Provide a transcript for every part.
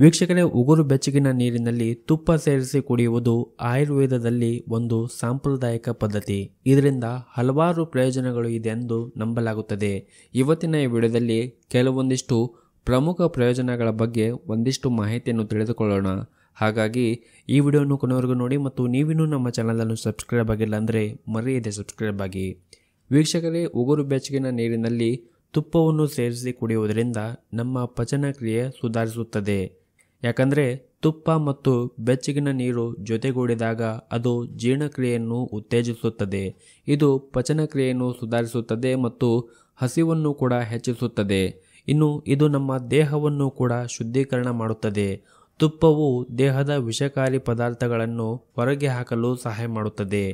ವೀಕ್ಷಕರೇ, ಉಗುರು ಬೆಚ್ಚಗಿನ ನೀರಿನಲ್ಲಿ ತುಪ್ಪ ಸೇರಿಸಿ ಕುಡಿಯುವುದು ಆಯುರ್ವೇದದಲ್ಲಿ ಒಂದು ಸಾಂಪ್ರದಾಯಿಕ ಪದ್ಧತಿ. ಇದರಿಂದ ಹಲವಾರು ಪ್ರಯೋಜನಗಳು ಇದೆ ಎಂದು ನಂಬಲಾಗುತ್ತದೆ. ಇವತ್ತಿನ ಈ ವಿಡಿಯೋದಲ್ಲಿ ಕೆಲವೊಂದಿಷ್ಟು ಪ್ರಮುಖ ಪ್ರಯೋಜನಗಳ ಬಗ್ಗೆ ಒಂದಿಷ್ಟು ಮಾಹಿತಿಯನ್ನು ತಿಳಿದುಕೊಳ್ಳೋಣ. ಹಾಗಾಗಿ ಈ ವಿಡಿಯೋವನ್ನು ಕೊನೆವರೆಗೂ ನೋಡಿ ಮತ್ತು ನೀವಿನ್ನೂ ನಮ್ಮ ಚಾನಲನ್ನು ಸಬ್ಸ್ಕ್ರೈಬ್ ಆಗಿಲ್ಲ ಅಂದರೆ ಮರೆಯದೆ ಸಬ್ಸ್ಕ್ರೈಬ್ ಆಗಿ. ವೀಕ್ಷಕರೇ, ಉಗುರು ಬೆಚ್ಚಗಿನ ನೀರಿನಲ್ಲಿ ತುಪ್ಪವನ್ನು ಸೇರಿಸಿ ಕುಡಿಯುವುದರಿಂದ ನಮ್ಮ ಪಚನ ಕ್ರಿಯೆ ಸುಧಾರಿಸುತ್ತದೆ. ಯಾಕಂದರೆ ತುಪ್ಪ ಮತ್ತು ಬೆಚ್ಚಗಿನ ನೀರು ಜೊತೆಗೂಡಿದಾಗ ಅದು ಜೀರ್ಣಕ್ರಿಯೆಯನ್ನು ಉತ್ತೇಜಿಸುತ್ತದೆ. ಇದು ಪಚನ ಕ್ರಿಯೆಯನ್ನು ಸುಧಾರಿಸುತ್ತದೆ ಮತ್ತು ಹಸಿವನ್ನು ಕೂಡ ಹೆಚ್ಚಿಸುತ್ತದೆ. ಇನ್ನು ಇದು ನಮ್ಮ ದೇಹವನ್ನು ಕೂಡ ಶುದ್ಧೀಕರಣ ಮಾಡುತ್ತದೆ. ತುಪ್ಪವು ದೇಹದ ವಿಷಕಾರಿ ಪದಾರ್ಥಗಳನ್ನು ಹೊರಗೆ ಹಾಕಲು ಸಹಾಯ ಮಾಡುತ್ತದೆ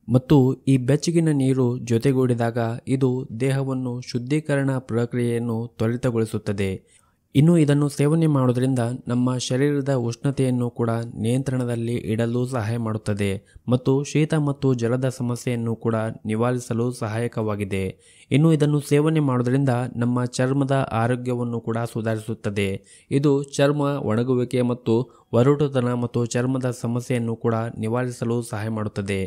ಮತ್ತು ಈ ಬೆಚ್ಚಗಿನ ನೀರು ಜೊತೆಗೂಡಿದಾಗ ಇದು ದೇಹವನ್ನು ಶುದ್ಧೀಕರಣ ಪ್ರಕ್ರಿಯೆಯನ್ನು ತ್ವರಿತಗೊಳಿಸುತ್ತದೆ. ಇನ್ನು ಇದನ್ನು ಸೇವನೆ ಮಾಡುವುದರಿಂದ ನಮ್ಮ ಶರೀರದ ಉಷ್ಣತೆಯನ್ನು ಕೂಡ ನಿಯಂತ್ರಣದಲ್ಲಿ ಇಡಲು ಸಹಾಯ ಮಾಡುತ್ತದೆ ಮತ್ತು ಶೀತ ಮತ್ತು ಜಲದ ಸಮಸ್ಯೆಯನ್ನು ಕೂಡ ನಿವಾರಿಸಲು ಸಹಾಯಕವಾಗಿದೆ. ಇನ್ನು ಇದನ್ನು ಸೇವನೆ ಮಾಡುವುದರಿಂದ ನಮ್ಮ ಚರ್ಮದ ಆರೋಗ್ಯವನ್ನು ಕೂಡ ಸುಧಾರಿಸುತ್ತದೆ. ಇದು ಚರ್ಮ ಒಣಗುವಿಕೆ ಮತ್ತು ಒರಟುತನ ಮತ್ತು ಚರ್ಮದ ಸಮಸ್ಯೆಯನ್ನು ಕೂಡ ನಿವಾರಿಸಲು ಸಹಾಯ ಮಾಡುತ್ತದೆ.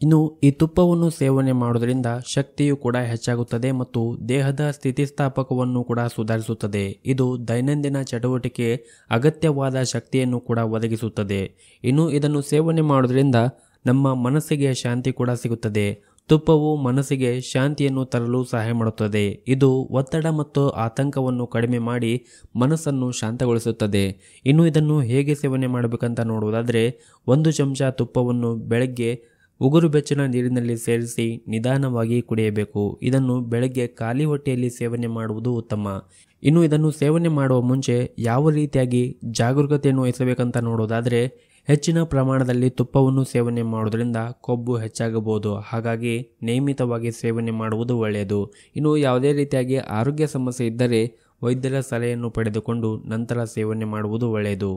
ಇನ್ನು ಈ ತುಪ್ಪವನ್ನು ಸೇವನೆ ಮಾಡುವುದರಿಂದ ಶಕ್ತಿಯು ಕೂಡ ಹೆಚ್ಚಾಗುತ್ತದೆ ಮತ್ತು ದೇಹದ ಸ್ಥಿತಿಸ್ಥಾಪಕವನ್ನು ಕೂಡ ಸುಧಾರಿಸುತ್ತದೆ. ಇದು ದೈನಂದಿನ ಚಟುವಟಿಕೆ ಅಗತ್ಯವಾದ ಶಕ್ತಿಯನ್ನು ಕೂಡ ಒದಗಿಸುತ್ತದೆ. ಇನ್ನು ಇದನ್ನು ಸೇವನೆ ಮಾಡುವುದರಿಂದ ನಮ್ಮ ಮನಸ್ಸಿಗೆ ಶಾಂತಿ ಕೂಡ ಸಿಗುತ್ತದೆ. ತುಪ್ಪವು ಮನಸ್ಸಿಗೆ ಶಾಂತಿಯನ್ನು ತರಲು ಸಹಾಯ ಮಾಡುತ್ತದೆ. ಇದು ಒತ್ತಡ ಮತ್ತು ಆತಂಕವನ್ನು ಕಡಿಮೆ ಮಾಡಿ ಮನಸ್ಸನ್ನು ಶಾಂತಗೊಳಿಸುತ್ತದೆ. ಇನ್ನು ಇದನ್ನು ಹೇಗೆ ಸೇವನೆ ಮಾಡಬೇಕಂತ ನೋಡುವುದಾದರೆ, 1 ಚಮಚ ತುಪ್ಪವನ್ನು ಬೆಳಗ್ಗೆ ಉಗುರು ಬೆಚ್ಚನ ನೀರಿನಲ್ಲಿ ಸೇರಿಸಿ ನಿಧಾನವಾಗಿ ಕುಡಿಯಬೇಕು. ಇದನ್ನು ಬೆಳಗ್ಗೆ ಖಾಲಿ ಹೊಟ್ಟೆಯಲ್ಲಿ ಸೇವನೆ ಮಾಡುವುದು ಉತ್ತಮ. ಇನ್ನು ಇದನ್ನು ಸೇವನೆ ಮಾಡುವ ಮುಂಚೆ ಯಾವ ರೀತಿಯಾಗಿ ಜಾಗರೂಕತೆಯನ್ನು ವಹಿಸಬೇಕಂತ ನೋಡೋದಾದರೆ, ಹೆಚ್ಚಿನ ಪ್ರಮಾಣದಲ್ಲಿ ತುಪ್ಪವನ್ನು ಸೇವನೆ ಮಾಡುವುದರಿಂದ ಕೊಬ್ಬು ಹೆಚ್ಚಾಗಬಹುದು. ಹಾಗಾಗಿ ನಿಯಮಿತವಾಗಿ ಸೇವನೆ ಮಾಡುವುದು ಒಳ್ಳೆಯದು. ಇನ್ನು ಯಾವುದೇ ರೀತಿಯಾಗಿ ಆರೋಗ್ಯ ಸಮಸ್ಯೆ ಇದ್ದರೆ ವೈದ್ಯರ ಸಲಹೆಯನ್ನು ಪಡೆದುಕೊಂಡು ನಂತರ ಸೇವನೆ ಮಾಡುವುದು ಒಳ್ಳೆಯದು.